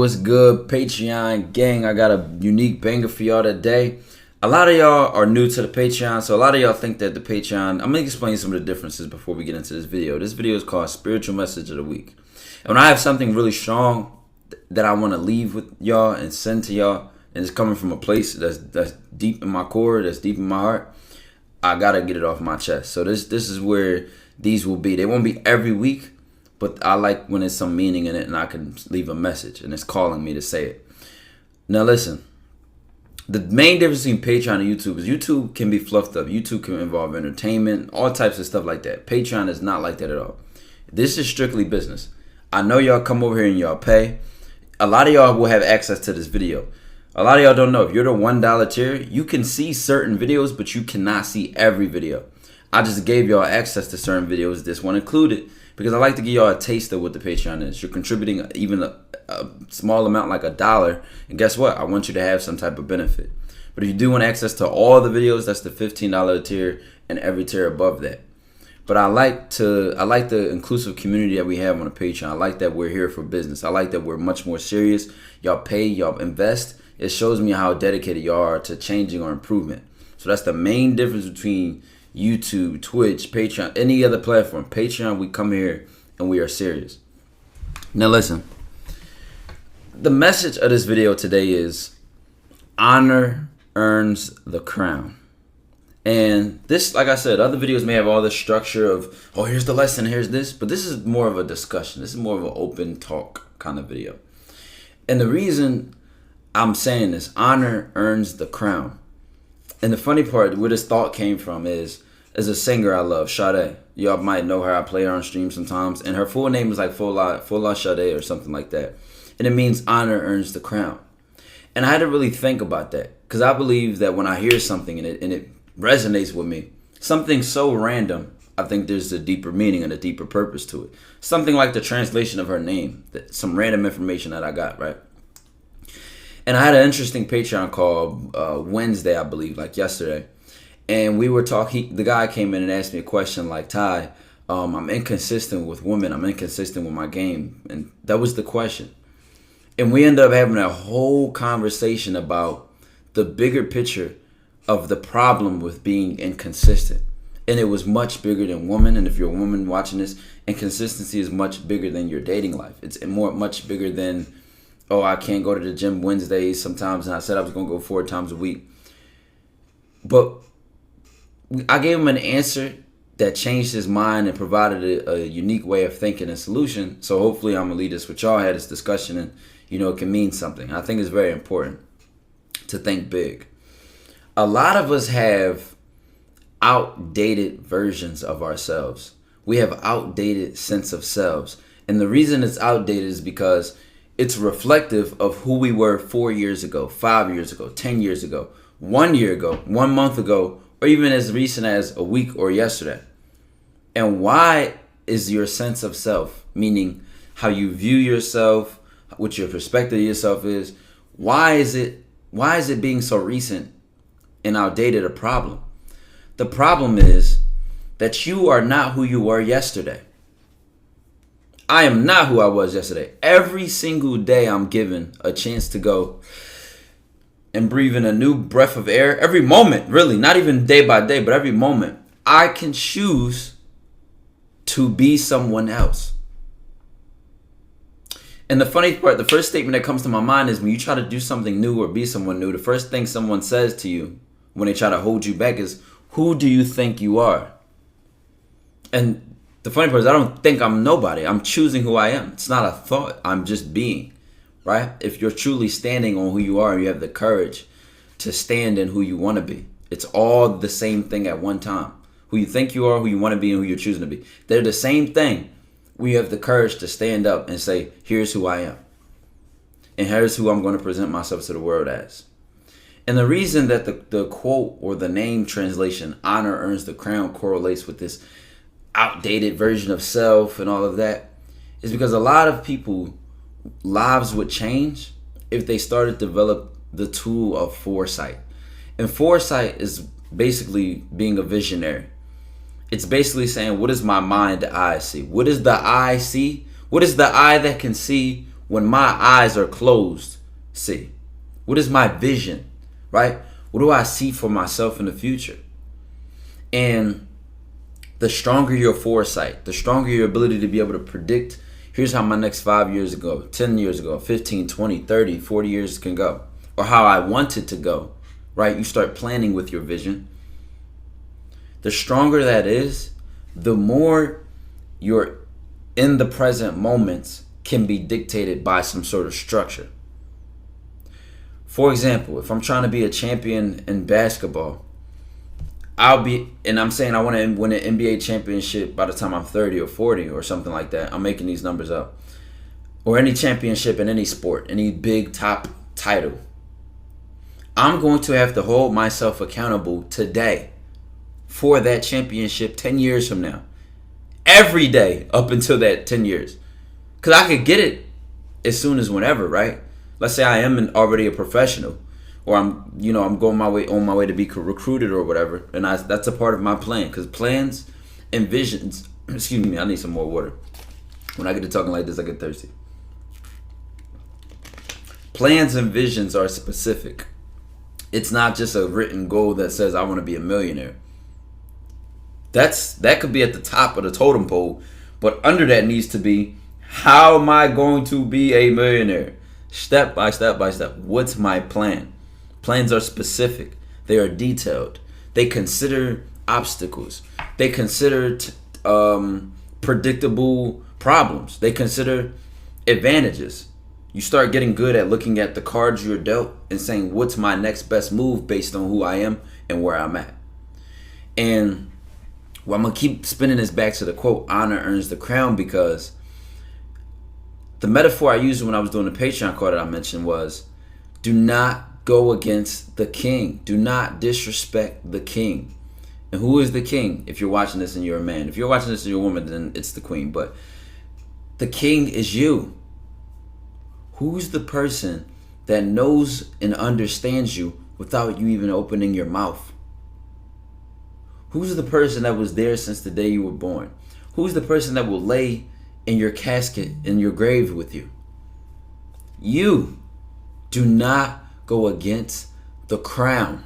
what's good, Patreon gang? I got a unique banger for y'all today. A lot of y'all are new to the Patreon, so a lot of y'all think that the Patreon... I'm going to explain some of the differences before we get into this video. This video is called Spiritual Message of the Week. And when I have something really strong that I want to leave with y'all and send to y'all, and it's coming from a place that's deep in my core, that's deep in my heart, I got to get it off my chest. So this is where these will be. They won't be every week, but I like when there's some meaning in it and I can leave a message and it's calling me to say it. Now listen, the main difference between Patreon and YouTube is YouTube can be fluffed up. YouTube can involve entertainment, all types of stuff like that. Patreon is not like that at all. This is strictly business. I know y'all come over here and y'all pay. A lot of y'all will have access to this video. A lot of y'all don't know. If you're the $1 tier, you can see certain videos, but you cannot see every video. I just gave y'all access to certain videos, this one included, because I like to give y'all a taste of what the Patreon is. You're contributing even a small amount, like $1, and guess what? I want you to have some type of benefit. But if you do want access to all the videos, that's the $15 tier and every tier above that. But I like the inclusive community that we have on the Patreon. I like that we're here for business. I like that we're much more serious. Y'all pay, y'all invest. It shows me how dedicated y'all are to changing or improvement. So that's the main difference between YouTube, Twitch, Patreon, any other platform. Patreon, we come here and we are serious. Now listen, the message of this video today is honor earns the crown. And this, like I said, other videos may have all this structure of, oh, here's the lesson, here's this, but this is more of a discussion. This is more of an open talk kind of video. And the reason I'm saying this, honor earns the crown. And the funny part, where this thought came from is a singer I love, Sade. Y'all might know her. I play her on stream sometimes. And her full name is like Fola Sade or something like that. And it means honor earns the crown. And I had to really think about that. Because I believe that when I hear something and it resonates with me, something so random, I think there's a deeper meaning and a deeper purpose to it. Something like the translation of her name. Some random information that I got, right? And I had an interesting Patreon call Wednesday, I believe, like yesterday. And we were talking, the guy came in and asked me a question like, Ty, I'm inconsistent with women. I'm inconsistent with my game. And that was the question. And we ended up having a whole conversation about the bigger picture of the problem with being inconsistent. And it was much bigger than women. And if you're a woman watching this, inconsistency is much bigger than your dating life. It's much bigger than, oh, I can't go to the gym Wednesdays sometimes, and I said I was going to go 4 times a week. But I gave him an answer that changed his mind and provided a unique way of thinking and solution. So hopefully I'm going to lead this with y'all, had this discussion, and, it can mean something. I think it's very important to think big. A lot of us have outdated versions of ourselves. We have outdated sense of selves. And the reason it's outdated is because it's reflective of who we were 4 years ago, 5 years ago, 10 years ago, 1 year ago, 1 month ago, or even as recent as a week or yesterday. And why is your sense of self, meaning how you view yourself, what your perspective of yourself is, why is it being so recent and outdated a problem? The problem is that you are not who you were yesterday. I am not who I was yesterday. Every single day I'm given a chance to go and breathe in a new breath of air. Every moment, really, not even day by day, but every moment, I can choose to be someone else. And the funny part, the first statement that comes to my mind is when you try to do something new or be someone new, the first thing someone says to you when they try to hold you back is, who do you think you are? And the funny part is I don't think I'm nobody. I'm choosing who I am. It's not a thought. I'm just being, right? If you're truly standing on who you are and you have the courage to stand in who you want to be, it's all the same thing at one time. Who you think you are, who you want to be, and who you're choosing to be. They're the same thing. We have the courage to stand up and say, here's who I am. And here's who I'm going to present myself to the world as. And the reason that the quote or the name translation, honor earns the crown, correlates with this outdated version of self and all of that is because a lot of people lives would change if they started to develop the tool of foresight. And foresight is basically being a visionary. It's basically saying, what is my mind eye see? What does the eye see? What is the eye that can see when my eyes are closed see? What is my vision, right? What do I see for myself in the future? And the stronger your foresight, the stronger your ability to be able to predict, here's how my next 5 years ago, 10 years ago, 15, 20, 30, 40 years can go, or how I want it to go, right? You start planning with your vision. The stronger that is, the more your in the present moments can be dictated by some sort of structure. For example, if I'm trying to be a champion in basketball, I'm saying I want to win an NBA championship by the time I'm 30 or 40 or something like that. I'm making these numbers up. Or any championship in any sport, any big top title. I'm going to have to hold myself accountable today for that championship 10 years from now. Every day up until that 10 years. Because I could get it as soon as whenever, right? Let's say I am already a professional, or I'm going on my way to be recruited or whatever, and that's a part of my plan. Because plans and visions, excuse me, I need some more water. When I get to talking like this, I get thirsty. Plans and visions are specific. It's not just a written goal that says I want to be a millionaire. That could be at the top of the totem pole, but under that needs to be, how am I going to be a millionaire? Step by step by step. What's my plan? Plans are specific. They are detailed. They consider obstacles. They consider predictable problems. They consider advantages. You start getting good at looking at the cards you're dealt and saying, what's my next best move based on who I am and where I'm at? And I'm going to keep spinning this back to the quote, honor earns the crown, because the metaphor I used when I was doing the Patreon call that I mentioned was, do not go against the king. Do not disrespect the king. And who is the king? If you're watching this and you're a man. If you're watching this and you're a woman, then it's the queen. But the king is you. Who's the person that knows and understands you without you even opening your mouth? Who's the person that was there since the day you were born? Who's the person that will lay in your casket, in your grave with you? You. Do not go against the crown.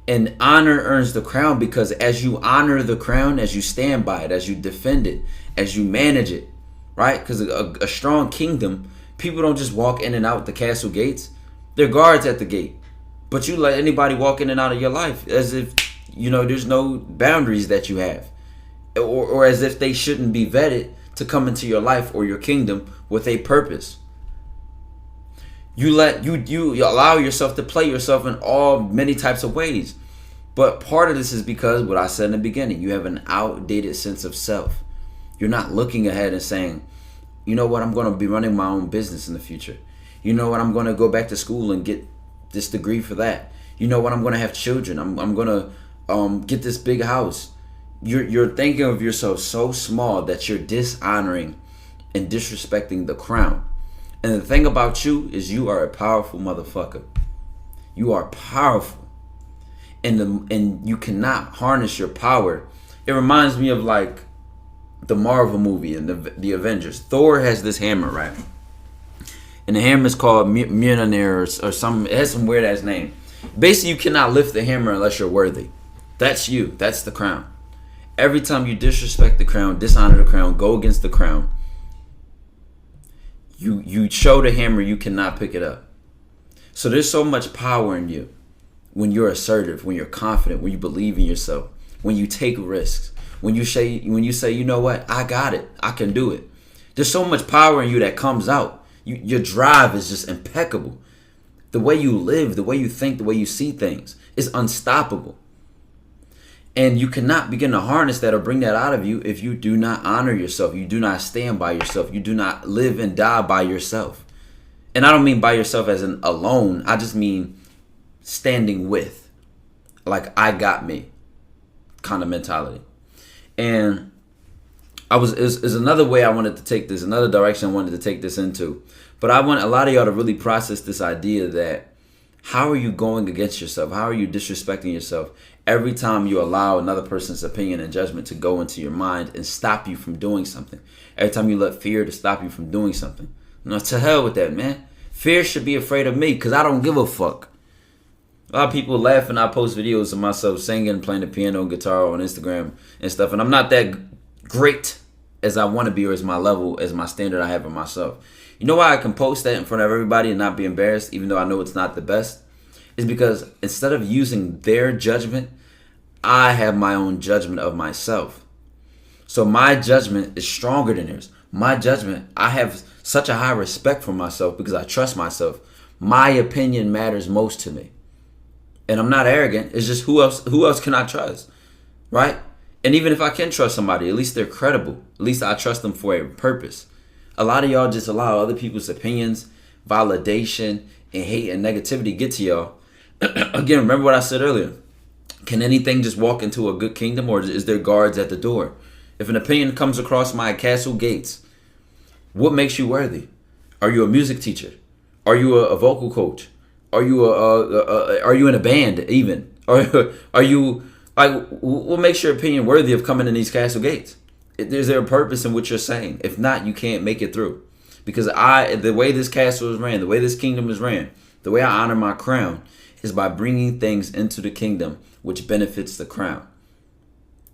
And honor earns the crown, because as you honor the crown, as you stand by it, as you defend it, as you manage it, right? Because a strong kingdom, people don't just walk in and out the castle gates. There are guards at the gate. But you let anybody walk in and out of your life as if, there's no boundaries that you have. Or as if they shouldn't be vetted to come into your life or your kingdom with a purpose. You allow yourself to play yourself in many types of ways. But part of this is because what I said in the beginning, you have an outdated sense of self. You're not looking ahead and saying, you know what, I'm going to be running my own business in the future. You know what, I'm going to go back to school and get this degree for that. You know what, I'm going to have children. I'm going to get this big house. You're thinking of yourself so small that you're dishonoring and disrespecting the crown. And the thing about you is you are a powerful motherfucker. You are powerful. And you cannot harness your power. It reminds me of like the Marvel movie and the Avengers. Thor has this hammer, right? And the hammer is called Mjolnir or some. It has some weird ass name. Basically, you cannot lift the hammer unless you're worthy. That's you. That's the crown. Every time you disrespect the crown, dishonor the crown, go against the crown, you show the hammer you cannot pick it up. So there's so much power in you when you're assertive, when you're confident, when you believe in yourself, when you take risks, when you say, you know what, I got it, I can do it. There's so much power in you that comes out. Your drive is just impeccable. The way you live, the way you think, the way you see things is unstoppable. And you cannot begin to harness that or bring that out of you if you do not honor yourself. You do not stand by yourself. You do not live and die by yourself. And I don't mean by yourself as in alone. I just mean standing with. Like, I got me kind of mentality. And is another way I wanted to take this, another direction I wanted to take this into. But I want a lot of y'all to really process this idea that how are you going against yourself? How are you disrespecting yourself every time you allow another person's opinion and judgment to go into your mind and stop you from doing something? Every time you let fear to stop you from doing something. No, to hell with that, man. Fear should be afraid of me because I don't give a fuck. A lot of people laugh when I post videos of myself singing, playing the piano and guitar on Instagram and stuff. And I'm not that great as I want to be, or as my level, as my standard I have of myself. You know why I can post that in front of everybody and not be embarrassed, even though I know it's not the best? Is because instead of using their judgment, I have my own judgment of myself. So my judgment is stronger than theirs. My judgment, I have such a high respect for myself because I trust myself. My opinion matters most to me. And I'm not arrogant. It's just who else can I trust? Right? And even if I can trust somebody, at least they're credible. At least I trust them for a purpose. A lot of y'all just allow other people's opinions, validation, and hate and negativity get to y'all. Again, remember what I said earlier. Can anything just walk into a good kingdom, or is there guards at the door? If an opinion comes across my castle gates, what makes you worthy? Are you a music teacher? Are you a vocal coach? Are you are you in a band even? Or are you like, what makes your opinion worthy of coming in these castle gates? Is there a purpose in what you're saying? If not, you can't make it through. Because the way this castle is ran, the way this kingdom is ran, the way I honor my crown is by bringing things into the kingdom which benefits the crown.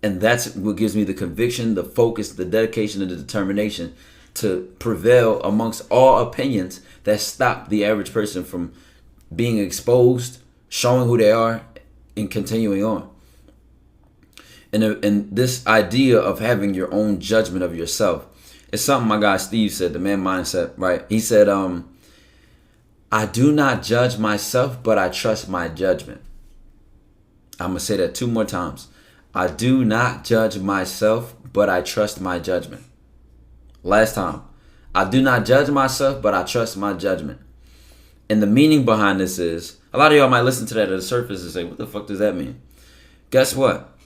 And that's what gives me the conviction, the focus, the dedication, and the determination to prevail amongst all opinions that stop the average person from being exposed, showing who they are, and continuing on. And this idea of having your own judgment of yourself is something my guy Steve said, the Man Mindset, right? He said, I do not judge myself, but I trust my judgment. I'm going to say that 2 more times. I do not judge myself, but I trust my judgment. Last time. I do not judge myself, but I trust my judgment. And the meaning behind this is, a lot of y'all might listen to that at the surface and say, what the fuck does that mean? Guess what?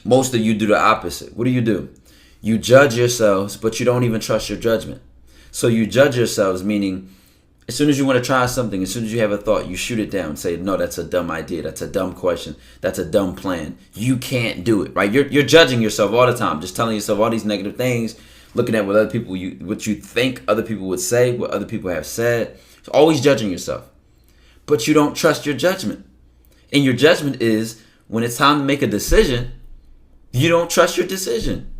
Most of you do the opposite. What do? You judge yourselves, but you don't even trust your judgment. So you judge yourselves, meaning as soon as you want to try something, as soon as you have a thought, you shoot it down and say, no, that's a dumb idea. That's a dumb question. That's a dumb plan. You can't do it, right? You're judging yourself all the time, just telling yourself all these negative things, looking at what other people, what you think other people would say, what other people have said. So always judging yourself. But you don't trust your judgment. And your judgment is when it's time to make a decision, you don't trust your decision.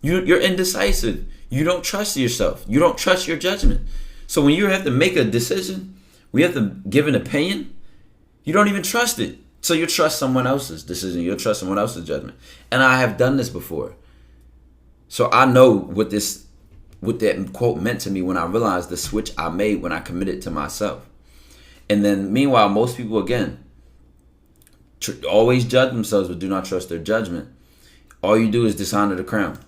You're indecisive. You don't trust yourself. You don't trust your judgment. So when you have to make a decision, we have to give an opinion, you don't even trust it. So you trust someone else's decision. You'll trust someone else's judgment. And I have done this before. So I know what that quote meant to me when I realized the switch I made when I committed to myself. And then meanwhile, most people, again, always judge themselves but do not trust their judgment. All you do is dishonor the crown.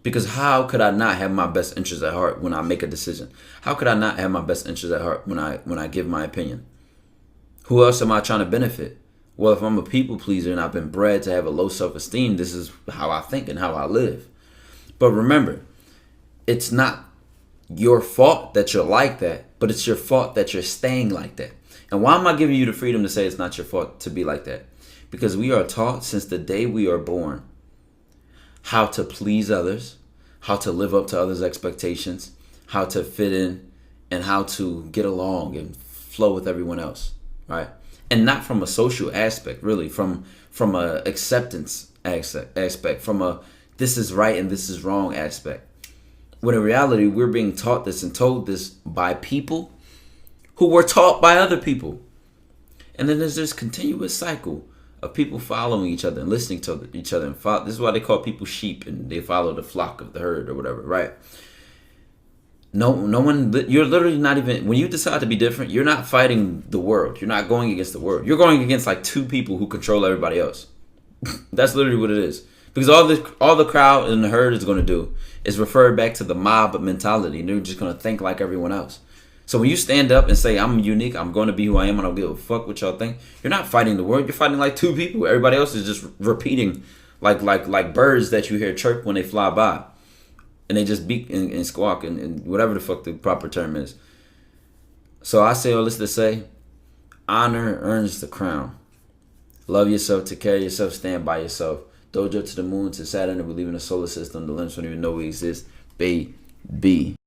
Because how could I not have my best interests at heart when I make a decision? How could I not have my best interests at heart when I give my opinion? Who else am I trying to benefit? Well, if I'm a people pleaser and I've been bred to have a low self-esteem, this is how I think and how I live. But remember, it's not your fault that you're like that, but it's your fault that you're staying like that. And why am I giving you the freedom to say it's not your fault to be like that? Because we are taught since the day we are born how to please others, how to live up to others' expectations, how to fit in, and how to get along and flow with everyone else, right? And not from a social aspect, really, from a acceptance aspect, from a this is right and this is wrong aspect. When in reality, we're being taught this and told this by people who were taught by other people. And then there's this continuous cycle of people following each other and listening to each other. And this is why they call people sheep and they follow the flock of the herd or whatever, right? No one, you're literally not even, when you decide to be different, you're not fighting the world. You're not going against the world. You're going against like 2 people who control everybody else. That's literally what it is. Because all the crowd and the herd is going to do is refer back to the mob mentality. And they're just going to think like everyone else. So when you stand up and say, I'm unique, I'm going to be who I am, I don't give a fuck what y'all think, you're not fighting the world. You're fighting like 2 people. Everybody else is just repeating like birds that you hear chirp when they fly by. And they just beat and squawk and whatever the fuck the proper term is. So I say all this to say, honor earns the crown. Love yourself, take care of yourself, stand by yourself. Dojo to the moon, to Saturn, and believe in the solar system. The limbs don't even know we exist. Baby.